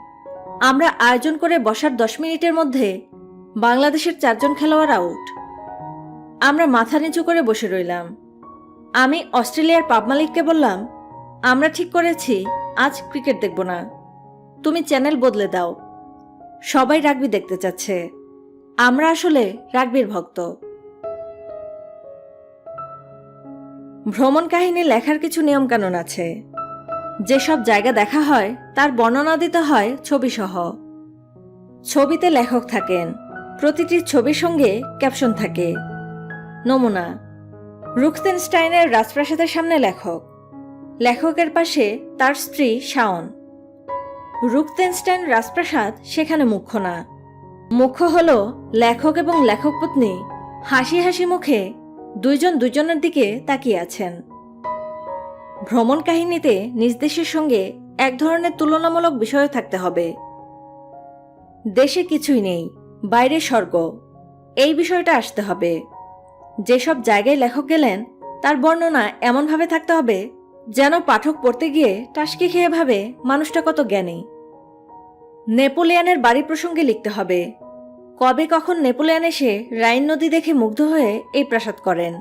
আমরা আয়োজন করে বসার 10 মিনিটের মধ্যে বাংলাদেশের 4 জন খেলোয়াড় আউট। আমরা মাথা নিচু করে বসে রইলাম। আমি অস্ট্রেলিয়ার পাব মালিককে বললাম, আমরা ঠিক করেছি আজ ক্রিকেট দেখব না, তুমি চ্যানেল বদলে দাও। সবাই রাগবি দেখতে চাচ্ছে, আমরা আসলে রাগবির ভক্ত। ভ্রমণ কাহিনী লেখার কিছু নিয়মকানুন আছে। যেসব জায়গা দেখা হয় তার বর্ণনা দিতে হয় ছবিসহ। ছবিতে লেখক থাকেন, প্রতিটি ছবির সঙ্গে ক্যাপশন থাকে। নমুনা, রুকতেনস্টাইনের রাজপ্রাসাদের সামনে লেখক, লেখকের পাশে তার স্ত্রী শাওন। রুকতেনস্টাইন রাজপ্রাসাদ সেখানে মুখ্য না, মুখ্য হল লেখক এবং লেখক পত্নী হাসি হাসি মুখে দুইজন দুজনের দিকে তাকিয়ে আছেন। ভ্রমণ কাহিনীতে নিজ দেশের সঙ্গে এক ধরনের তুলনামূলক বিষয় থাকতে হবে। দেশে কিছুই নেই, বাইরে স্বর্গ, এই বিষয়টা আসতে হবে। যেসব জায়গায় লেখক গেলেন তার বর্ণনা এমনভাবে থাকতে হবে যেন পাঠক পড়তে গিয়ে টাসকি খেয়ে ভাবে মানুষটা কত জ্ঞানী। নেপোলিয়নের বাড়ি প্রসঙ্গে লিখতে হবে, কবে কখন নেপোলিয়ন এসে রাইন নদী দেখে মুগ্ধ হয়ে এই প্রাসাদ করেন।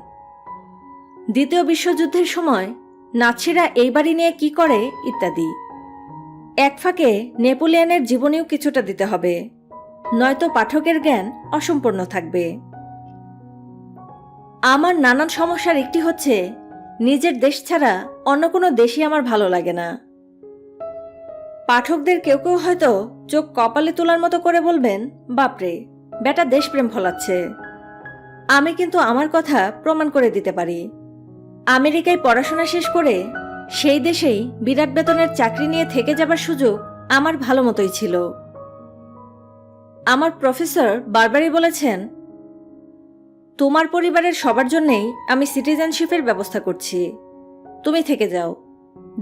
দ্বিতীয় বিশ্বযুদ্ধের সময় নাৎসিরা এই বাড়ি নিয়ে কি করে ইত্যাদি। এক ফাঁকে নেপোলিয়নের জীবনীও কিছুটা দিতে হবে, নয়তো পাঠকের জ্ঞান অসম্পূর্ণ থাকবে। আমার নানান সমস্যার একটি হচ্ছে নিজের দেশ ছাড়া অন্য কোনো দেশই আমার ভালো লাগে না। পাঠকদের কেউ কেউ হয়তো চোখ কপালে তোলার মতো করে বলবেন, বাপরে বেটা দেশপ্রেম ফলাচ্ছে। আমি কিন্তু আমার কথা প্রমাণ করে দিতে পারি। আমেরিকায় পড়াশোনা শেষ করে সেই দেশেই বিরাট বেতনের চাকরি নিয়ে থেকে যাবার সুযোগ আমার ভালো মতোই ছিল। আমার প্রফেসর বারবারই বলেছেন, তোমার পরিবারের সবার জন্যই আমি সিটিজেনশিপের ব্যবস্থা করছি, তুমি থেকে যাও।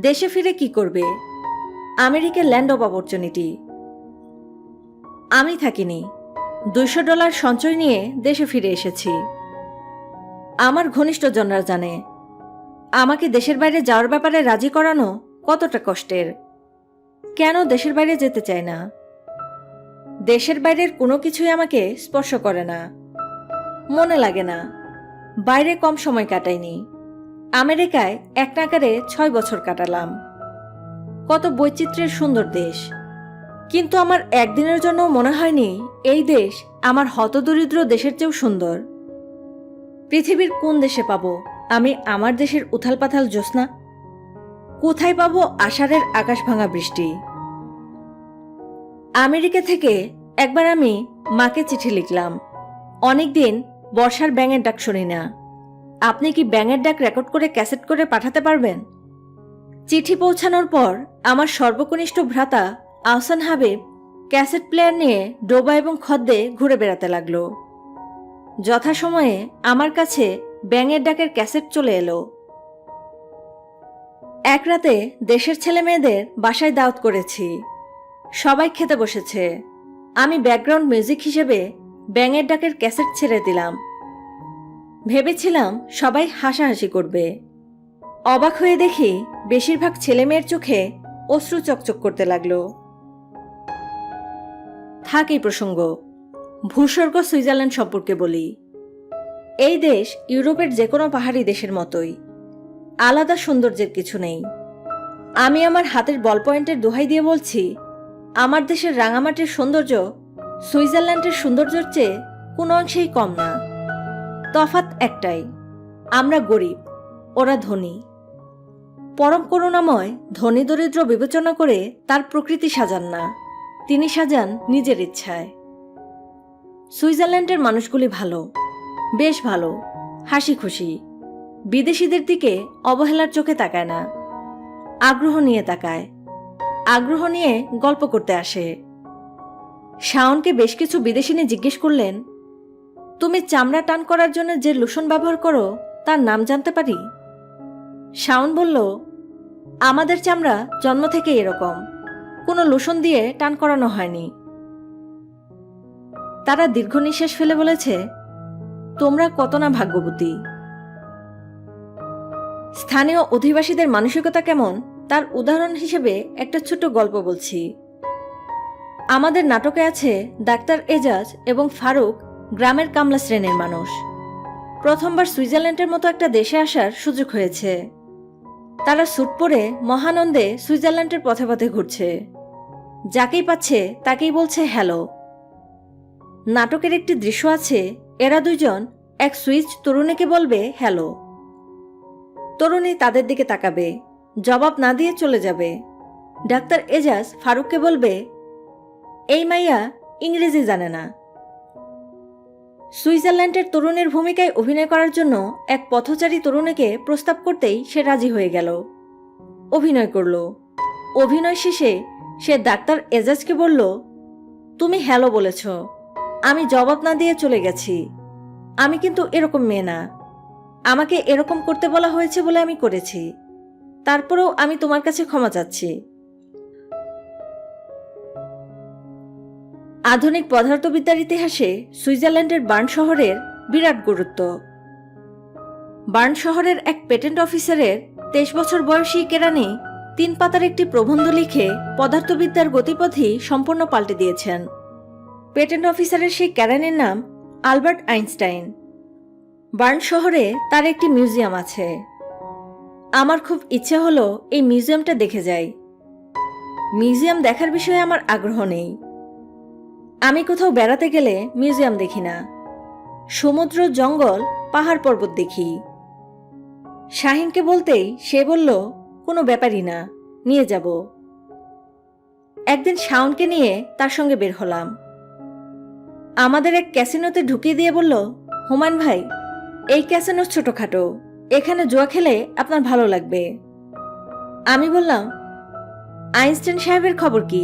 দেশে ফিরে কি করবে? America land of opportunity. আমি থাকিনি, $200 সঞ্চয় নিয়ে দেশে ফিরে এসেছি। আমার ঘনিষ্ঠজনরা জানে আমাকে দেশের বাইরে যাওয়ার ব্যাপারে রাজি করানো কতটা কষ্টের। কেন দেশের বাইরে যেতে চাই না? দেশের বাইরের কোনো কিছুই আমাকে স্পর্শ করে না, মনে লাগে না। বাইরে কম সময় কাটাইনি। আমেরিকায় এক নাগারে 6 বছর কাটালাম। কত বৈচিত্র্যের সুন্দর দেশ, কিন্তু আমার একদিনের জন্য মনে হয়নি এই দেশ আমার হতদরিদ্র দেশের চেয়েও সুন্দর। পৃথিবীর কোন দেশে পাবো আমি আমার দেশের উথাল পাথাল জ্যোৎস্না? কোথায় পাবো আষাঢ়ের আকাশ ভাঙা বৃষ্টি? আমেরিকা থেকে একবার আমি মাকে চিঠি লিখলাম, অনেকদিন বর্ষার ব্যাঙের ডাক শুনি না, আপনি কি ব্যাঙের ডাক রেকর্ড করে ক্যাসেট করে পাঠাতে পারবেন? চিঠি পৌঁছানোর পর আমার সর্বকনিষ্ঠ ভ্রাতা আহসান হাবিব ক্যাসেট প্লেয়ার নিয়ে ডোবা এবং খদ্দে ঘুরে বেড়াতে লাগলো। যথাসময়ে আমার কাছে ব্যাঙের ডাকের ক্যাসেট চলে এলো। এক রাতে দেশের ছেলে মেয়েদের বাসায় দাওয়াত করেছি, সবাই খেতে বসেছে। আমি ব্যাকগ্রাউন্ড মিউজিক হিসেবে ব্যাঙের ডাকের ক্যাসেট ছেড়ে দিলাম। ভেবেছিলাম সবাই হাসাহাসি করবে। অবাক হয়ে দেখি বেশিরভাগ ছেলে মেয়ের চোখে অশ্রু চকচক করতে লাগলো। থাক এই প্রসঙ্গ, ভূস্বর্গ সুইজারল্যান্ড সম্পর্কে বলি। এই দেশ ইউরোপের যে কোনো পাহাড়ি দেশের মতোই, আলাদা সৌন্দর্যের কিছু নেই। আমি আমার হাতের বল পয়েন্টের দোহাই দিয়ে বলছি, আমার দেশের রাঙামাটির সৌন্দর্য সুইজারল্যান্ডের সৌন্দর্যের চেয়ে কোনো অংশেই কম না। তফাৎ একটাই, আমরা গরিব, ওরা ধনী। পরম করুণাময় ধনী দরিদ্র বিবেচনা করে তার প্রকৃতি সাজান না, তিনি সাজান নিজের ইচ্ছায়। সুইজারল্যান্ডের মানুষগুলি ভালো, বেশ ভালো, হাসি খুশি, বিদেশিদের দিকে অবহেলার চোখে তাকায় না, আগ্রহ নিয়ে তাকায়, আগ্রহ নিয়ে গল্প করতে আসে। শাওনকে বেশ কিছু বিদেশিনী জিজ্ঞেস করলেন, তুমি চামড়া টান করার জন্য যে লোশন ব্যবহার করো তার নাম জানতে পারি? শাওন বলল, আমাদের চামড়া জন্ম থেকে এরকম, কোনো লোশন দিয়ে টান করানো হয়নি। তারা দীর্ঘ নিঃশ্বাস ফেলে বলেছে, তোমরা কত না ভাগ্যবতী। স্থানীয় অধিবাসীদের মানসিকতা কেমন তার উদাহরণ হিসেবে একটা ছোট্ট গল্প বলছি। আমাদের নাটকে আছে ডাক্তার এজাজ এবং ফারুক গ্রামের কামলা শ্রেণীর মানুষ। প্রথমবার সুইজারল্যান্ডের মতো একটা দেশে আসার সুযোগ হয়েছে। তারা স্যুট পরে মহানন্দে সুইজারল্যান্ডের পথে পথে ঘুরছে, যাকেই পাচ্ছে তাকেই বলছে হ্যালো। নাটকের একটি দৃশ্য আছে, এরা দুইজন এক সুইস তরুণীকে বলবে হ্যালো। তরুণী তাদের দিকে তাকাবে, জবাব না দিয়ে চলে যাবে। ডাক্তার এজাজ ফারুককে বলবে, এই মাইয়া ইংরেজি জানে না। সুইজারল্যান্ডের তরুণের ভূমিকায় অভিনয় করার জন্য এক পথচারী তরুণীকে প্রস্তাব করতেই সে রাজি হয়ে গেল, অভিনয় করল। অভিনয় শেষে সে ডাক্তার এজাজকে বলল, তুমি হ্যালো বলেছ, আমি জবাব না দিয়ে চলে গেছি। আমি কিন্তু এরকম মেয়ে না, আমাকে এরকম করতে বলা হয়েছে বলে আমি করেছি, তারপরেও আমি তোমার কাছে ক্ষমা চাচ্ছি। আধুনিক পদার্থবিদ্যার ইতিহাসে সুইজারল্যান্ডের বার্ন শহরের বিরাট গুরুত্ব। বার্ন শহরের এক পেটেন্ট অফিসারের 23 বছর বয়সী কেরানি 3 পাতার একটি প্রবন্ধ লিখে পদার্থবিদ্যার গতিপথই সম্পূর্ণ পাল্টে দিয়েছেন। পেটেন্ট অফিসারের সেই কেরানির নাম আলবার্ট আইনস্টাইন। বার্ন শহরে তার একটি মিউজিয়াম আছে। আমার খুব ইচ্ছে হলো এই মিউজিয়ামটা দেখে যাই। মিউজিয়াম দেখার বিষয়ে আমার আগ্রহ নেই। আমি কোথাও বেড়াতে গেলে মিউজিয়াম দেখি না, সমুদ্র, জঙ্গল, পাহাড় পর্বত দেখি। শাহিনকে বলতেই সে বলল, কোনো ব্যাপারই না, নিয়ে যাব। একদিন শাওনকে নিয়ে তার সঙ্গে বের হলাম। আমাদের এক ক্যাসিনোতে ঢুকিয়ে দিয়ে বলল, হুমায়ুন ভাই, এই ক্যাসিনো ছোটখাটো, এখানে জুয়া খেলে আপনার ভালো লাগবে। আমি বললাম, আইনস্টাইন সাহেবের খবর কি?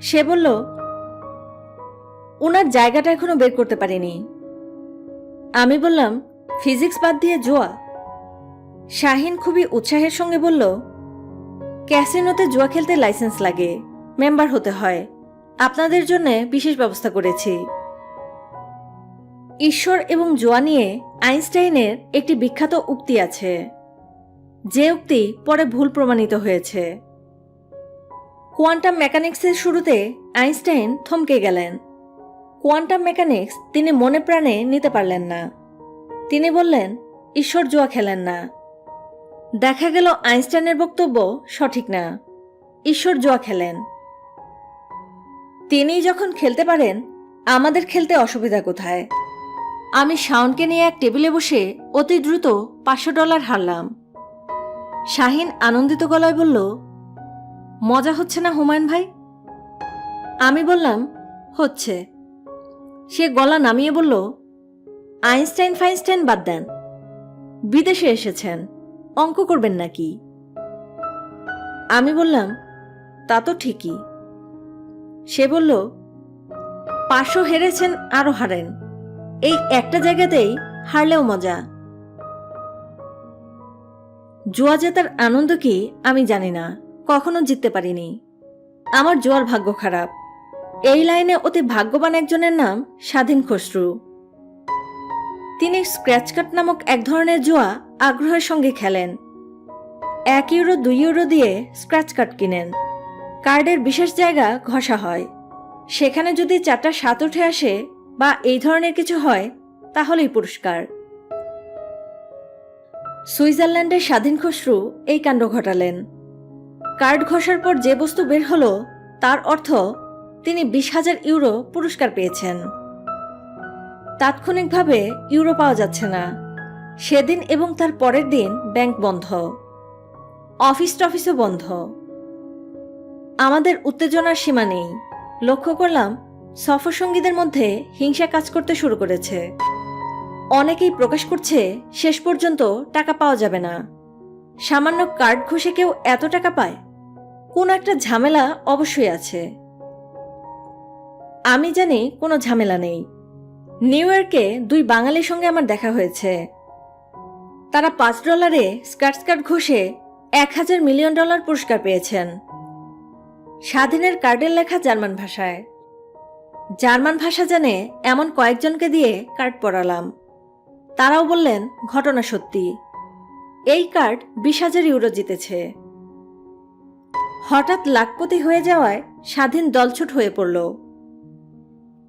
সে বলল, ওনার জায়গাটা এখনো বের করতে পারিনি। আমি বললাম, ফিজিক্স বাদ দিয়ে জুয়া? শাহিন খুবই উৎসাহের সঙ্গে বলল, ক্যাসিনোতে জুয়া খেলতে লাইসেন্স লাগে, মেম্বার হতে হয়, আপনাদের জন্য বিশেষ ব্যবস্থা করেছি। ঈশ্বর এবং জুয়া নিয়ে আইনস্টাইনের একটি বিখ্যাত উক্তি আছে, যে উক্তি পরে ভুল প্রমাণিত হয়েছে। কোয়ান্টাম মেকানিক্সের শুরুতে আইনস্টাইন থমকে গেলেন। কোয়ান্টাম মেকানিক্স তিনি মনে প্রাণে নিতে পারলেন না। তিনি বললেন, ঈশ্বর জুয়া খেলেন না। দেখা গেল আইনস্টাইনের বক্তব্য সঠিক না, ঈশ্বর জুয়া খেলেন। তিনি যখন খেলতে পারেন, আমাদের খেলতে অসুবিধা কোথায়? আমি শাওনকে নিয়ে এক টেবিলে বসে অতি দ্রুত $500 হারলাম। শাহিন আনন্দিত গলায় বলল, মজা হচ্ছে না হুমায়ুন ভাই? আমি বললাম, হচ্ছে। সে গলা নামিয়ে বলল, আইনস্টাইন ফাইনস্টাইন বাদ দেন, বিদেশে এসেছেন, অঙ্ক করবেন নাকি? আমি বললাম, তা তো ঠিকই। সে বলল, 500 হেরেছেন, আরো হারেন, এই একটা জায়গাতেই হারলেও মজা। জুয়া জেতার আনন্দ কি আমি জানি না, কখনো জিততে পারিনি। আমার জুয়ার ভাগ্য খারাপ। এই লাইনে অতি ভাগ্যবান একজনের নাম স্বাধীন খসরু। তিনি স্ক্র্যাচ কার্ড নামক এক ধরনের জুয়া আগ্রহের সঙ্গে খেলেন। €1, €2 দিয়ে স্ক্র্যাচ কার্ড কিনেন। কার্ডের বিশেষ জায়গা ঘষা হয়, সেখানে যদি 4টা 7 উঠে আসে বা এই ধরনের কিছু হয়, তাহলেই পুরস্কার। সুইজারল্যান্ডের স্বাধীন খসরু এই কাণ্ড ঘটালেন। কার্ড ঘষার পর যে বস্তু বের হলো, তার অর্থ তিনি €20,000 পুরস্কার পেয়েছেন। তাৎক্ষণিকভাবে ইউরো পাওয়া যাচ্ছে না। সেদিন এবং তার পরের দিন ব্যাংক বন্ধ, অফিস টফিসও বন্ধ। আমাদের উত্তেজনার সীমা নেই। লক্ষ্য করলাম, সফরসঙ্গীদের মধ্যে হিংসা কাজ করতে শুরু করেছে। অনেকেই প্রকাশ করছে শেষ পর্যন্ত টাকা পাওয়া যাবে না। সামান্য কার্ড ঘষে কেউ এত টাকা পায়? কোন একটা ঝামেলা অবশ্যই আছে। আমি জানি কোনো ঝামেলা নেই। নিউ ইয়র্কে 2 বাঙালির সঙ্গে আমার দেখা হয়েছে। তারা $5 স্ক্র্যাচ কার্ড ঘষে $1,000 মিলিয়ন পুরস্কার পেয়েছেন। স্বাধীনের কার্ডের লেখা জার্মান ভাষায়। জার্মান ভাষা জানে এমন কয়েকজনকে দিয়ে কার্ড পড়ালাম। তারাও বললেন ঘটনা সত্যি, এই কার্ড €20,000 জিতেছে। হঠাৎ লাখপতি হয়ে যাওয়ায় স্বাধীন দলছুট হয়ে পড়ল।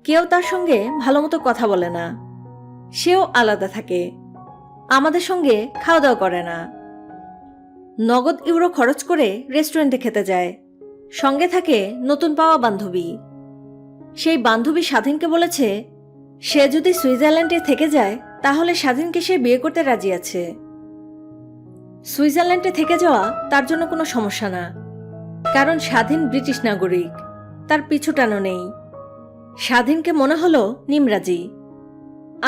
কেউ তার সঙ্গে ভালোমতো কথা বলে না, সেও আলাদা থাকে, আমাদের সঙ্গে খাওয়া দাওয়া করে না। নগদ ইউরো খরচ করে রেস্টুরেন্টে খেতে যায়। সঙ্গে থাকে নতুন পাওয়া বান্ধবী। সেই বান্ধবী স্বাধীনকে বলেছে, সে যদি সুইজারল্যান্ডে থেকে যায় তাহলে স্বাধীনকে সে বিয়ে করতে রাজি আছে। সুইজারল্যান্ডে থেকে যাওয়া তার জন্য কোনো সমস্যা না, কারণ স্বাধীন ব্রিটিশ নাগরিক, তার পিছু টানো নেই। স্বাধীনকে মনে হলো নিমরাজি।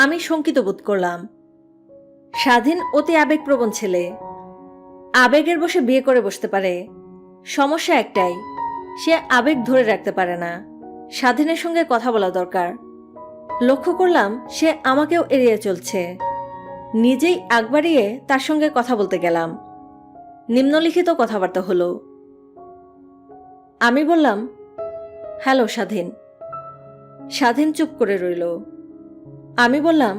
আমি শঙ্কিত বোধ করলাম। স্বাধীন অতি আবেগপ্রবণ ছেলে, আবেগের বসে বিয়ে করে বসতে পারে। সমস্যা একটাই, সে আবেগ ধরে রাখতে পারে না। স্বাধীনের সঙ্গে কথা বলা দরকার। লক্ষ্য করলাম সে আমাকেও এড়িয়ে চলছে। নিজেই আগ বাড়িয়ে তার সঙ্গে কথা বলতে গেলাম। নিম্নলিখিত কথাবার্তা হলো। আমি বললাম, হ্যালো স্বাধীন। স্বাধীন চুপ করে রইল। আমি বললাম,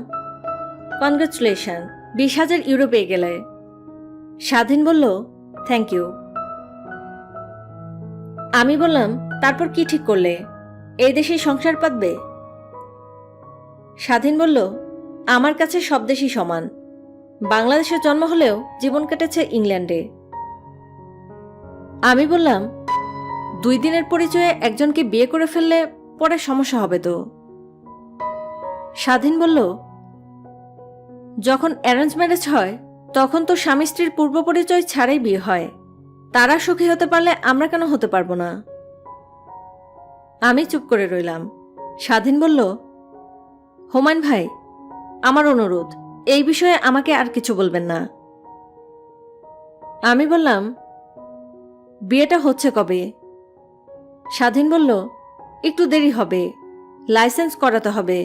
কনগ্রাচুলেশন, €20,000 পেয়ে গেলে। স্বাধীন বলল, থ্যাংক ইউ। আমি বললাম, তারপর কি ঠিক করলে? এই দেশেই সংসার পাতবে? স্বাধীন বলল, আমার কাছে সব দেশই সমান। বাংলাদেশে জন্ম হলেও জীবন কেটেছে ইংল্যান্ডে। আমি বললাম, 2 দিনের পরিচয়ে একজনকে বিয়ে করে ফেললে পরে সমস্যা হবে তো। স্বাধীন বলল, যখন অ্যারেঞ্জ ম্যারেজ হয় তখন তো স্বামী স্ত্রীর পূর্ব পরিচয় ছাড়াই বিয়ে হয়। তারা সুখী হতে পারলে আমরা কেন হতে পারবো না? আমি চুপ করে রইলাম। স্বাধীন বলল, হুমায়ুন ভাই, আমার অনুরোধ, এই বিষয়ে আমাকে আর কিছু বলবেন না। আমি বললাম, বিয়েটা হচ্ছে কবে? স্বাধীন বলল, একটু দেরি হবে, লাইসেন্স করাতে হবে।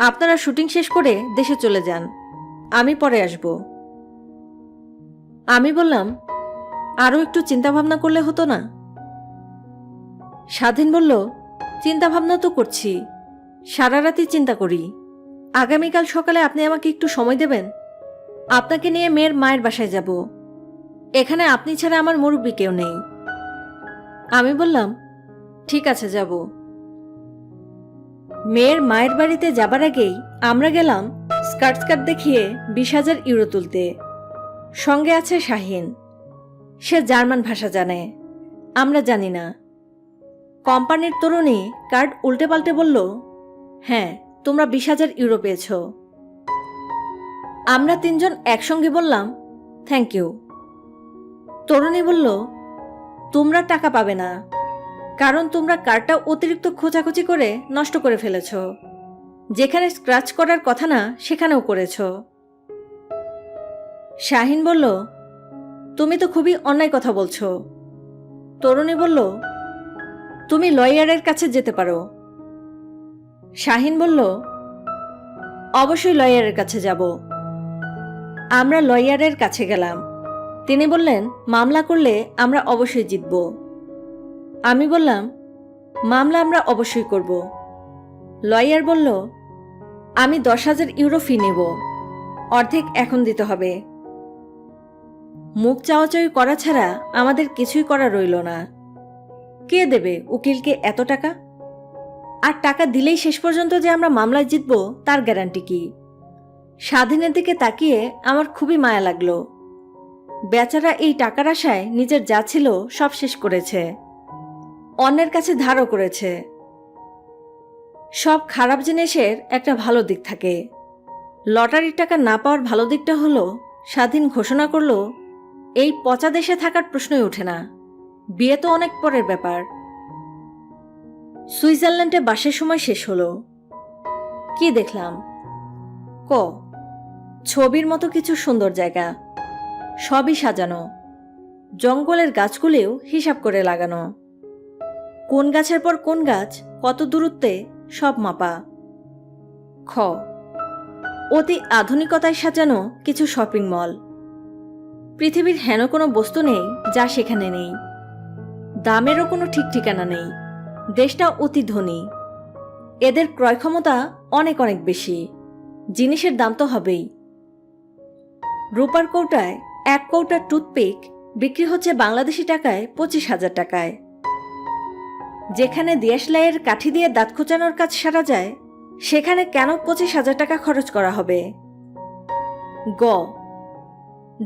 আপনারা শুটিং শেষ করে দেশে চলে যান, আমি পরে আসব। আমি বললাম, আরও একটু চিন্তাভাবনা করলে হতো না? স্বাধীন বলল, চিন্তাভাবনা তো করছি, সারা রাতই চিন্তা করি। আগামীকাল সকালে আপনি আমাকে একটু সময় দেবেন? আপনাকে নিয়ে মেয়ের মায়ের বাসায় যাব। এখানে আপনি ছাড়া আমার মুরব্বি কেউ নেই। আমি বললাম, ঠিক আছে, যাব। মেয়ের মায়ের বাড়িতে যাবার আগেই আমরা গেলাম স্কার্ট দেখিয়ে 20,000 ইউরো তুলতে। সঙ্গে আছে শাহিন। সে জার্মান ভাষা জানে, আমরা জানি না। কোম্পানির তরুণী কার্ড উল্টে পাল্টে বলল, হ্যাঁ, তোমরা 20,000 ইউরো পেয়েছ। আমরা 3 জন একসঙ্গে বললাম, থ্যাংক ইউ। তরুণী বলল, তোমরা টাকা পাবে না, কারণ তোমরা কার্ডটা অতিরিক্ত খোঁচাখুচি করে নষ্ট করে ফেলেছ। যেখানে স্ক্র্যাচ করার কথা না সেখানেও করেছ। শাহিন বলল, তুমি তো খুবই অন্যায় কথা বলছো। তরুণী বলল, তুমি লয়ারের কাছে যেতে পারো। শাহিন বলল, অবশ্যই লয়ারের কাছে যাব। আমরা লয়ারের কাছে গেলাম। তিনি বললেন, মামলা করলে আমরা অবশ্যই জিতব। আমি বললাম, মামলা আমরা অবশ্যই করব। লয়ার বলল, আমি 10,000 ইউরো ফি নেব, অর্ধেক এখন দিতে হবে। মুখ চাওয়াচাওয়ি করা ছাড়া আমাদের কিছুই করা রইল না। কে দেবে উকিলকে এত টাকা? আর টাকা দিলেই শেষ পর্যন্ত যে আমরা মামলায় জিতব তার গ্যারান্টি কি? স্বাধীনের দিকে তাকিয়ে আমার খুবই মায়া লাগলো। বেচারা এই টাকার আশায় নিজের যা ছিল সব শেষ করেছে, অন্যের কাছে ধারও করেছে। সব খারাপ জিনিসের একটা ভালো দিক থাকে। লটারির টাকা না পাওয়ার ভালো দিকটা হলো, স্বাধীন ঘোষণা করলো, এই পচা দেশে থাকার প্রশ্নই ওঠে না, বিয়ে তো অনেক পরের ব্যাপার। সুইজারল্যান্ডে বাসের সময় শেষ হলো। কি দেখলাম? ছবির মতো কিছু সুন্দর জায়গা, সবই সাজানো। জঙ্গলের গাছগুলিও হিসাব করে লাগানো। কোন গাছের পর কোন গাছ কত দূরত্বে সব মাপা। অতি আধুনিকতায় সাজানো কিছু শপিং মল। পৃথিবীর হেন কোনো বস্তু নেই যা সেখানে নেই। দামেরও কোনো ঠিক ঠিকানা নেই। দেশটা অতি ধনী। এদের ক্রয় ক্ষমতা অনেক অনেক বেশি। জিনিসের দাম তো হবেই। রূপার কৌটায় 1 কৌটা টুথপিক বিক্রি হচ্ছে বাংলাদেশি টাকায় 25,000 টাকায়। যেখানে দেশলাইয়ের কাঠি দিয়ে দাঁত খোঁচানোর কাজ সারা যায়, সেখানে কেন 25,000 টাকা খরচ করা হবে?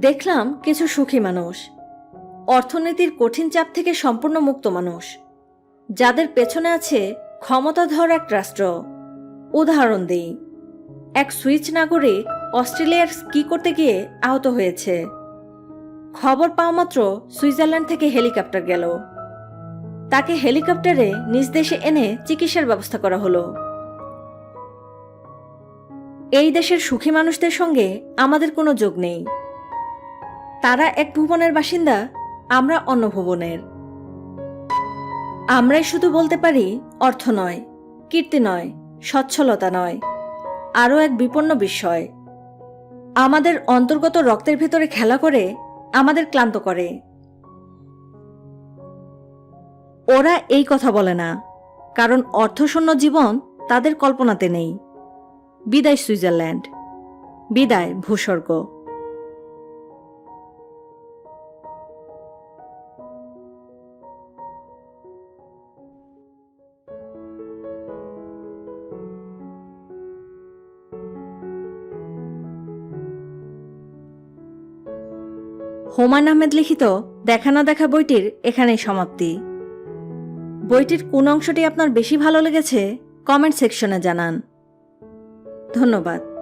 দেখলাম কিছু সুখী মানুষ, অর্থনীতির কঠিন চাপ থেকে সম্পূর্ণ মুক্ত মানুষ, যাদের পেছনে আছে ক্ষমতাধর এক রাষ্ট্র। উদাহরণ দিই, এক সুইস নাগরিক অস্ট্রেলিয়ার স্কি করতে গিয়ে আহত হয়েছে। খবর পাওয়া মাত্র সুইজারল্যান্ড থেকে হেলিকপ্টার গেল। তাকে হেলিকপ্টারে নিজ দেশে এনে চিকিৎসার ব্যবস্থা করা হলো। এই দেশের সুখী মানুষদের সঙ্গে আমাদের কোনো যোগ নেই। তারা এক ভুবনের বাসিন্দা, আমরা অন্য ভুবনের। আমরাই শুধু বলতে পারি, অর্থ নয়, কীর্তি নয়, সচ্ছলতা নয়, আরও এক বিপন্ন বিস্ময় আমাদের অন্তর্গত রক্তের ভেতরে খেলা করে আমাদের ক্লান্ত করে। ওরা এই কথা বলে না, কারণ অর্থশূন্য জীবন তাদের কল্পনাতে নেই। বিদায় সুইজারল্যান্ড, বিদায় ভূস্বর্গ। হুমায়ুন আহমেদ লিখিত দেখা না দেখা বইটির এখানেই সমাপ্তি। বইটির কোন অংশটি আপনার বেশি ভালো লেগেছে কমেন্ট সেকশনে জানান। ধন্যবাদ।